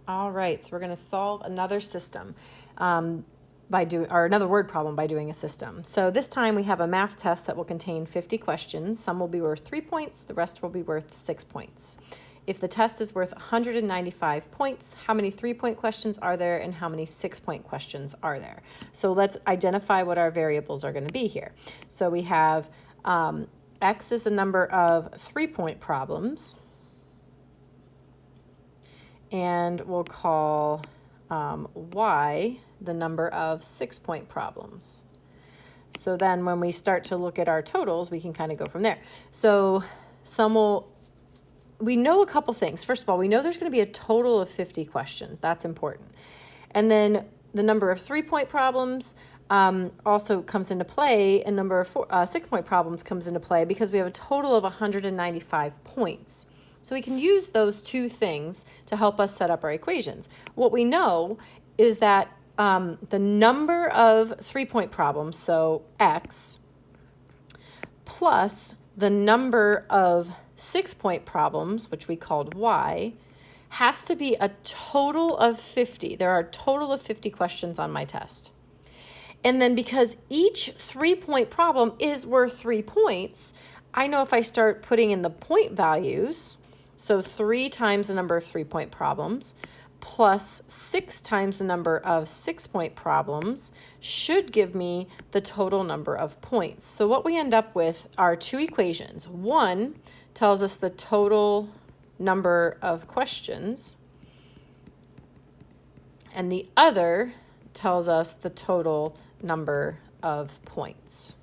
All right, so we're going to solve another system or another word problem by doing a system. So this time we have a math test that will contain 50 questions. Some will be worth 3 points, the rest will be worth 6 points. If the test is worth 195 points, how many 3-point questions are there and how many 6-point questions are there? So let's identify what our variables are going to be here. So we have X is the number of 3-point problems, and we'll call Y the number of 6-point problems. So then when we start to look at our totals, we can kind of go from there. So we know a couple things. First of all, we know there's going to be a total of 50 questions. That's important. And then the number of 3-point problems also comes into play, and number of 6-point problems comes into play because we have a total of 195 points. So we can use those two things to help us set up our equations. What we know is that the number of 3-point problems, so X, plus the number of 6-point problems, which we called Y, has to be a total of 50. There are a total of 50 questions on my test. And then because each 3-point problem is worth 3 points, I know if I start putting in the point values, so 3 times the number of 3-point problems plus 6 times the number of 6-point problems should give me the total number of points. So what we end up with are two equations. One tells us the total number of questions, and the other tells us the total number of points.